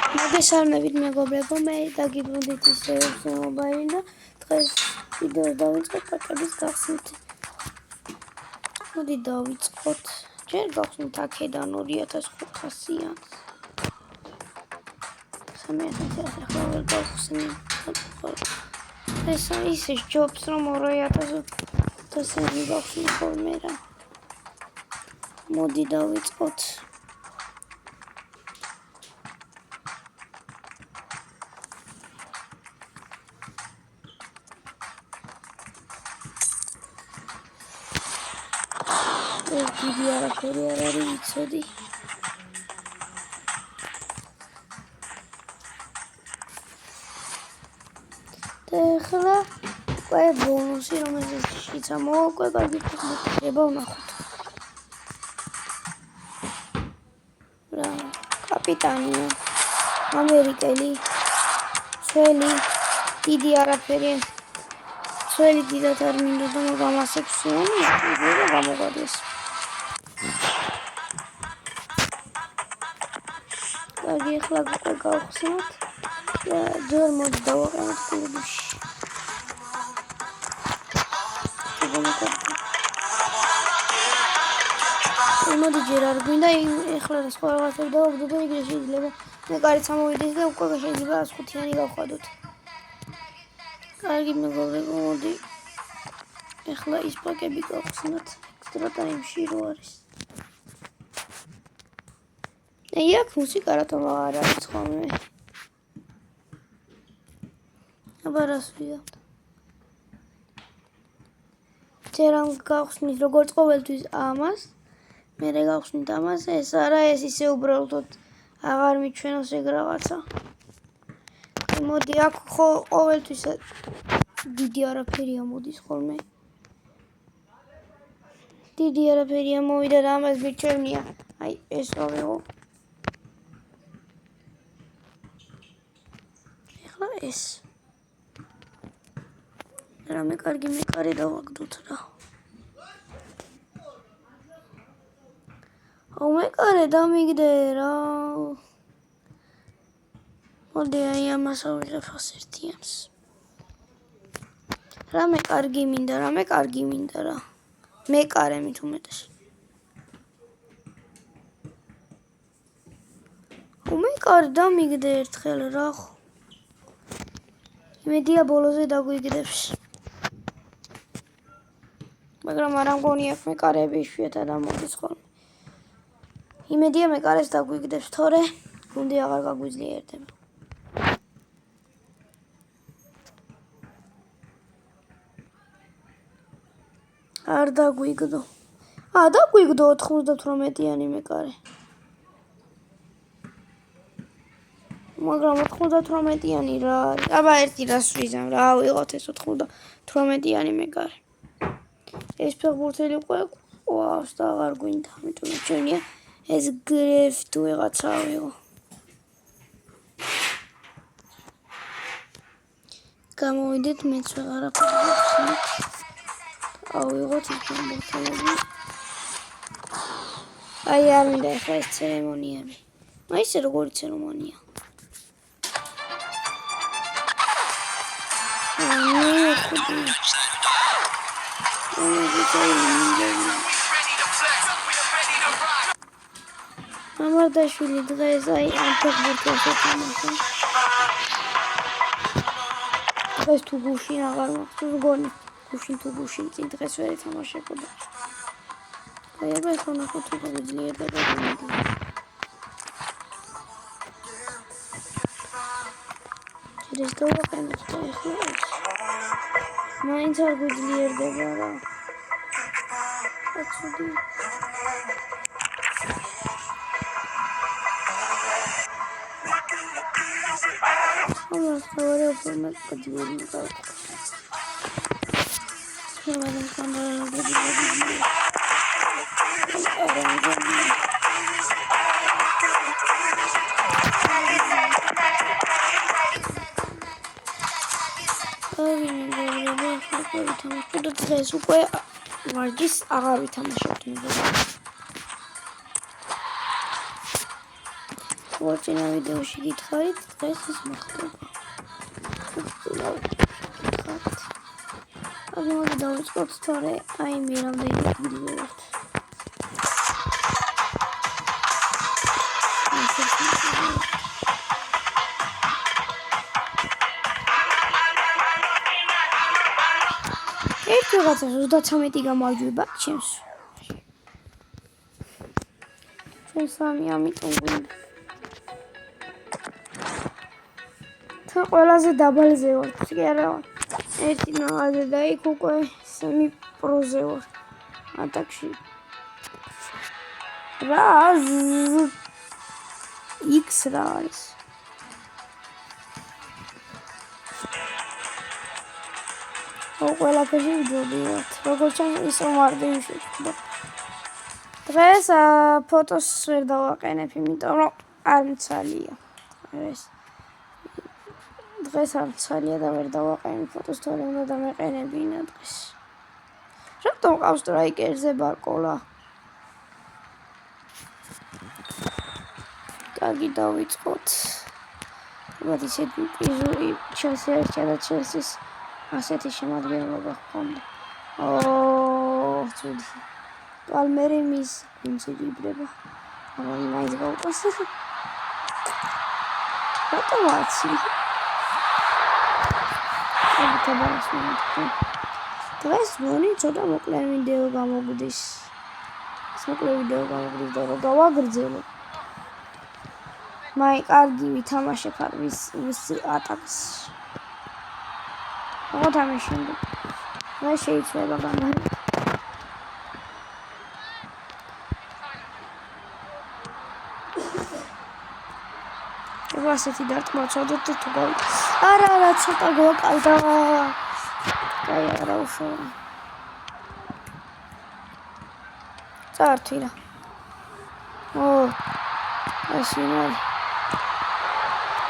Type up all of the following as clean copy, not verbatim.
მოგესალმებით მეგობრებო, მე დაგიბრუნდით ისევ მობაილი და დღეს ვიდეოს დავიწყოთ პაკების გახსნით. მოდი დავიწყოთ. ჯერ გავხსნით აქედან 2500-იან. 3000 ახლა ვერ გავხსნით. ეს ისე ჯობს რომ 2000-იანი გავხსნით ხოლმე რა. მოდი დავიწყოთ. დიდი არაფერი არ არის ვიცოდი. და ახლა უკვე ბონუსი რომელზეც მოვაკვე გაგიფრთხილება ვნახოთ. რა კაპიტანია ამერიკელი ძველი დიდი არაფერი ძველი დიდად არ მინდოდა მაგრამ 600-იანი ისე გამოგვადეს. კარგი, ახლა უკვე გავხსნათ და ჯერ მოდი დავაყენოთ კლუბში. მოდი ჯერ არ გვინდა ახლა სხვა რაღაცები დავაგდო და იგივე შეიძლება მე კარით სამოვიდეს და უკვე შეიძლება 105-იანი გავხადოთ. კარგი მეგობრებო, მოდი ახლა ის პაკები გავხსნათ ექსტრა ტაიმში რო არის. აქ მუსიკა რატომ არ არის ხოლმე? აბა რას ვიღებთ? ჯერ ამ გავხსნით როგორც ყოველთვის ამას, მერე გავხსნით ამას, ეს არა, ეს ისე უბრალოდ აღარ მიჩვენოს ეგ რაღაცა. მოდი აქ ყოველთვის დიდი არაფერია მოდის ხოლმე. დიდი არაფერია მოვიდა და ამას მიჩვენია. აი ეს ავიღო. ეს რამე კარგი მეკარე დავაგდოთ რა. მეკარე დამიგდე რა. მოდი აი ამას ავიღებ 101-იანს. რამე კარგი მინდა რა. მეკარე მით უმეტეს. მეკარე დამიგდე ერთხელ რა. იმედია ბოლოზე დაგვიგდებს. მაგრამ არ ამგონია მეკარეები იშვიათად ამოდის ხოლმე. იმედია მეკარეს დაგვიგდებს, თორე გუნდი აღარ გაგვიძლიერდება. არ დაგვიგდო. დაგვიგდო 98-იანი მეკარე. მაგრამ 98-იანი რა არის? აბა ერთი რას ვიზამ რა ავიღოთ ეს 98-იანი მეკარე. ეს ფეხბურთელი უკვე ყავს და აღარ გვინდა, ამიტომ მეჩვენია ეს გრეფ თუ ვიღაცა ავიღო. გამოვიდეთ მეც ვეღარაფერ გავხსნით. ავიღოთ ის ფეხბურთელები. აი არ მინდა ახლა ეს ცერემონიები. აი ესე როგორი ცერემონია. მამარდაშვილი დღეს აი ამ ფეხბურთელს ეთამაშა. დღეს თუ გუშინ აღარ მახსოვს გონი. გუშინ წინ დღეს ვერ ეთამაშებოდა. აი აბა ახლა ნახოთ თუ გაგვიძლიერდება. ეს დავაყენოთ და ახლა ეს. მაინც არ გვიძლიერდება რა. აცუდი. ამას თავარი ფორმატ კოდიერი გავხსნით. შემდგომ კამერა დღეს უკვე ვარჯიშს აღარ ვითამაშებთ. ვაჭინა ვიდეოში გითხარით, დღეს ის მოხდება. Abi modu დავიწყოთ თორე აი მე რამდენი ვიდეო ვართ. ერთი რაღაცა 33 გამარჯვება ჩემს. ჩვენ სამი ამიტომ გვინდა. თან ყველაზე დაბალზე ვარ, კი არა. ერთი ნავალზე და იქ უკვე semi pro-ზე ვარ. ატაკში. რა X რა არის? ყველაფერში ვიდეოდივართ. როგორც ჩანს ის მარტივი შეხვდა. დღეს ფოტოს ვერ დავაყენებ, იმიტომ რომ არ მცალია. დღეს არ მცალია და ვერ დავაყენებ ფოტოს, თორე უნდა დამეყენებინა დღეს. რატომ ყავს სტრაიკერზე ბარკოლა? კარგი დავიწყოთ. ალბათ ისეთი პიზური ჩელსი ერთია და ჩელსის ასეთი შემადგენლობა ჰქონდა. ცუდი. პალმერი მის გუნდში იბრება. მაინც გავყოს. რატომ აცი? დღეს მoni ცოტა მოკლე ვიდეო გამოგვდის. ეს მოკლე ვიდეო გამოგვდის და რომ გავაგრძელო. მაი კარგი ვითამაშებ არ ვის ატაკს. როგორ თამაშობ? რა შეიძლება გამარჯვება? ასეთი დარტყმა ცოდოთ თუ გავი. არა, ცოტა გვაკალდა. აი, არა უშოვა. წართვი რა. ასე ნაი.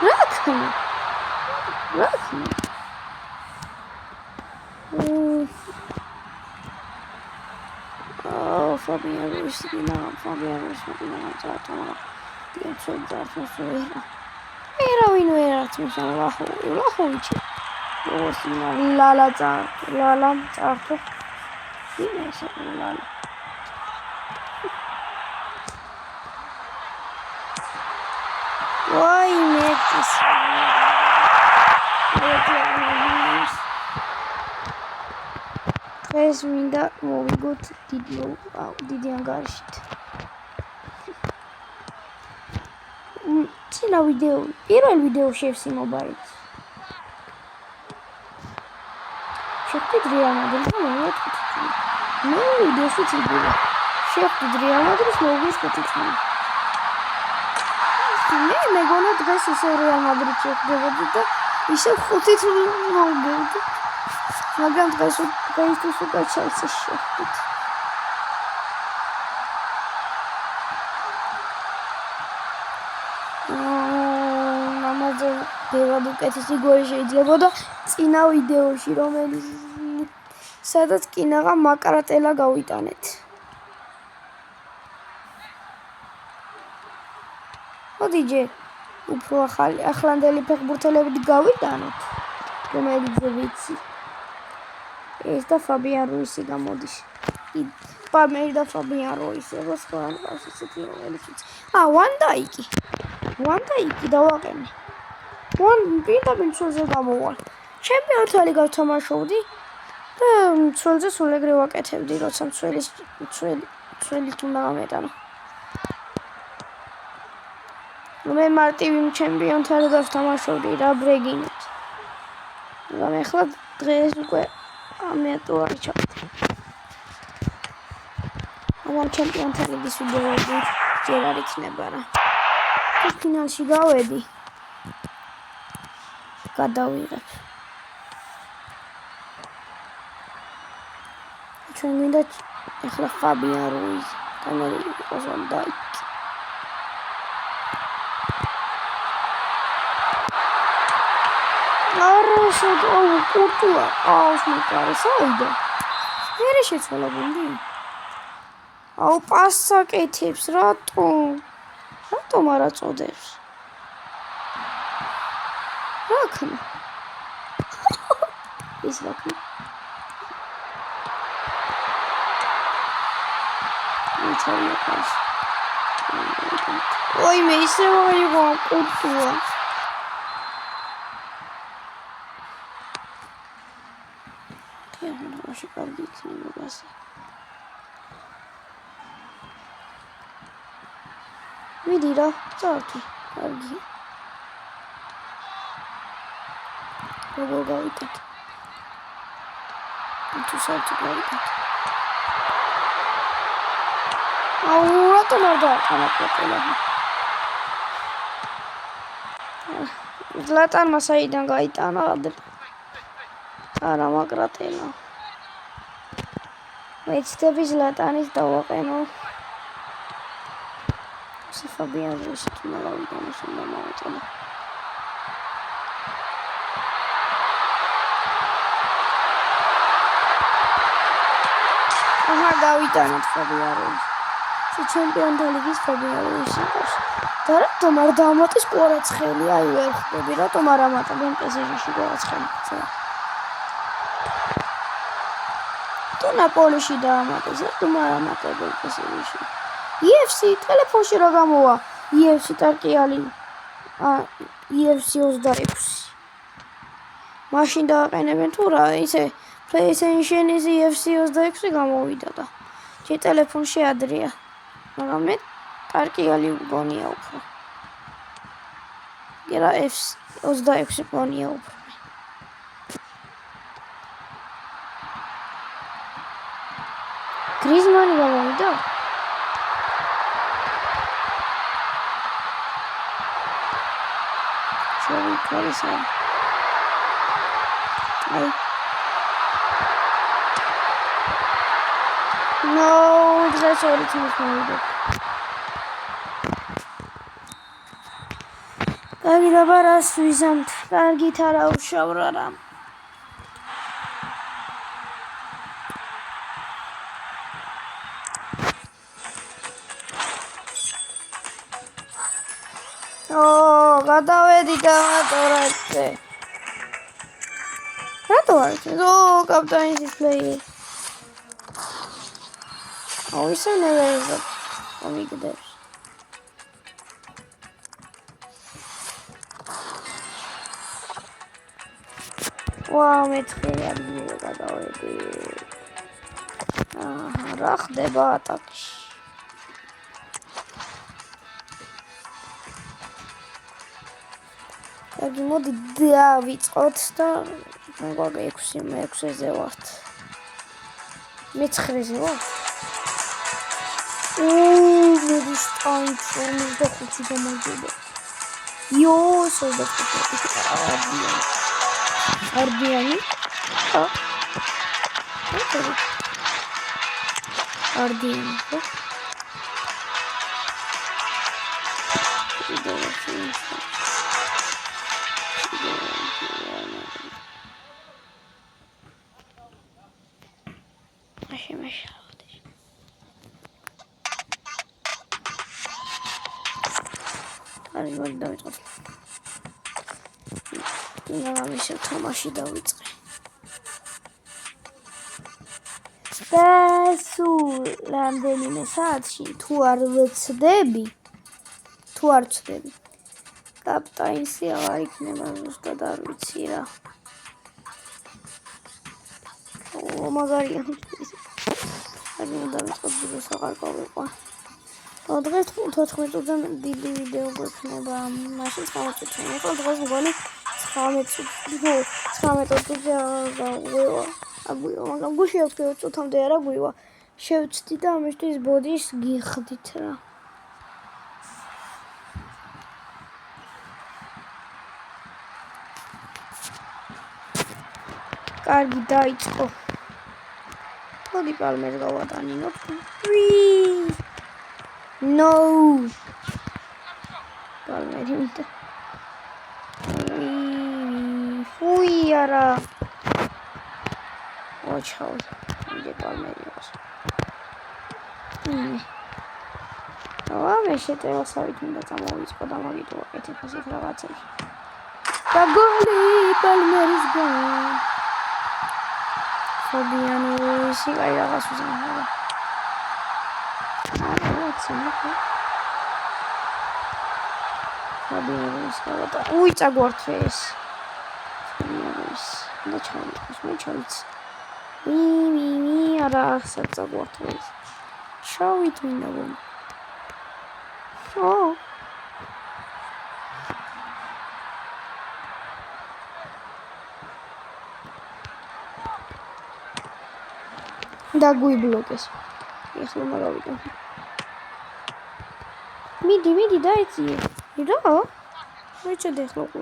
რა ხმა? Fabian Ruiz წართვა. დიაცოდ წართვა. ვინ ვერ აწმის ლახოვიჩი. ლალა წართვა. ვინ ეს ლალა? ვაი მეც დღეს მინდა მოვიგოთ დიდი ანგარიშით. წინა ვიდეო, პირველ ვიდეოში FC Mobile. შეხვდით რეალ მადრიდს და მოვიგეთ. მე ვიდეოში წიგია. შეხვდით რეალ მადრიდს მოვიგეთ 5 წუთი. მე მეგონა დღეს ისე რეალ მადრიდს შეხვდებოდი და ისე 5 წუთი მოვიგეთ. მაგრამ დღეს უკვე ჩელსის შეხვდით. ბევრად უკეთესი გოლი შეიძლება და წინა ვიდეოში სადაც კინაღა მაკრატელა გავიტანეთ. მოდიჯე უფრო ახლანდელი ფეხბურთელები გავიტანოთ, რომელიც ვიცი. ეს და Fabian Ruiz გამოდის. პალმერი და Fabian Ruiz ეგოს ხან ყავს ისეთი რომელიც ვიცი. Van Dijk დავაყენე. პირდაპირ ცოლზე გამოვალ. ჩემპიონთა ლიგას თამაშობდი და ცოლზე სულ ეგრე ვაკეთებდი, როცა ცველი თუნდა გამეტანა. მე მარტივი ჩემპიონთა ლიგას თამაშობდი რა ბრეგინეთ. მაგრამ ეხლა დღეს უკვე ამეტოვარი ჩავდი. ამან ჩემპიონთა ლიგის ვიდეოები ჯერ არ იქნება რა. ფინალში გავედი. გადავიღებ. ჩვენ მინდა ეხლა Fabian Ruiz და მე იყოს Van Dijk. არა შეგო კურტუა აუშმაკარი საიდა. მერე შეცვალა გუნდი. პასს აკეთებს რატომ არ აწოდებს? რა ქნა? ის რა ქნა? იცავია კაც. ой, მე ისე ვიყო კურტუა. თეატრში კარგი იქნება ასე. მიდი რა, წავდი. კარგი. როგორ გავიტეთ? თუ საერთოდ გავიტეთ. აუ, რატომ არ დააყენებია? ზლატანმა საიდან გაიტანა ადრე? არა, მაგრატელა. მეცდები ზლატანის დავაყენო. საფაბიანოს თმალავიდანოს უნდა მოვაწოდო. აჰა, გავიტანეთ ფაბიანოს. ჩემპიონთა ლიგის ფაბიანოს იყოს. და რატომ არ დამატეს კვარაცხელი? აი ვერ ხვდები, რატომ არ ამატებენ პესეჟში კვარაცხელი? თუ ნაპოლიში დაამატეს, რატომ არ ამატებენ პესეჟში? UFC ტელეფონში რა გამოვა? UFC ტარკიალი. UFC 26. მაშინ დააყენებენ თუ რა, ისე PlayStation-ის UFC 26 გამოვიდა და ჯერ ტელეფონში ადრეა. მაგრამ მე ტარკიალი მგონია უფრო. რა FC 26 მგონია უფრო. გრიზმანი გამოვიდა? შევი ქარისა. აი. No, დღეს ორი თემის მოვიდა. კარგი და ბარას ვიზამთ. კარგით არა უშავ რა. გადავედი და მოტორეთზე. რატო არ ეს? კაპიტანის დისპლეი. ისე ნევერზე მომიგდებს. მეცხრე ადგილზე გადავედი. რა ხდება ატაკში? კარგი, მოდი დავიწყოთ და მოგაგე 6-ზე ვართ. მე-9-ზე ვართ. მე სტაინ 45 გამოვიდა. არდიანი. არდიანი. მიშა თამაში დავიწყე. და სულ რამდენიმე საათში თუ არ ვცდები, კაპიტაინსი აღარ იქნება, ზუსტად არ ვიცი რა. მაგარია. არ დავიწყოთ ვიდეოს აღარ გავიყვა. დღეს 14 წუთზე დიდი ვიდეო გვექნება, მაშინ 19 წუთი. დღეს მგონი 19 წუთზე აღვივა. მაგრამ გუშინ 20 წუთამდე არ აღვივა. შევწდი და ამისთვის ბოდის გიხდით რა. კარგი დაიწყო. მოდი პალმერს გავატანინო. No. პალმერი უნდა. არა. ოჩაო. მე პალმერი ვარ. მე შეტევასავით უნდა წამოვიწყო და მოგიტოვო ეთიფასით რაღაცები. და გოლი პალმერის გოლი. Fabiano Ruiz-ი კაი რაღაც უზამთრებდა. Fabiano Ruiz გავატა. უი წაგვართვეს. Fabiano Ruiz. და ჩავიწეს, მე ჩავიცე. არა, ახლა წაგვართვეს. შავით მინდა გოლი. და გვიბლოკეს. ეხლა მაგავიდა. მიდი დაეციე. რა? მოიწოდე ახლა ყო.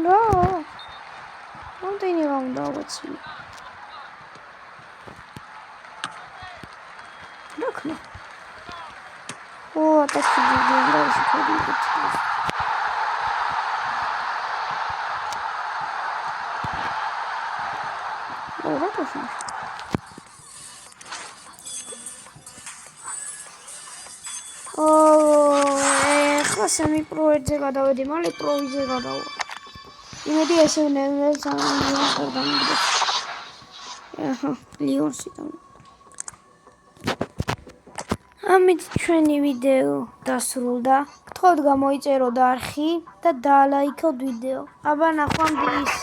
რა? მომდენი რა უნდა ავაცი. რა ქნა? ატაკი დიდი და ისეთი. რა თქმა ეხლა სემი-პროებზე გადავედი, მალე პროვიზე გადავა. იმედი ესე ნეველს ლიონს არ დამიგდეს. ლიონსი დამიგდეს. ამით ჩვენი ვიდეო დასრულდა. გთხოვთ გამოიწეროთ არხი და დალაიქოთ ვიდეო. აბა ნახვამდის.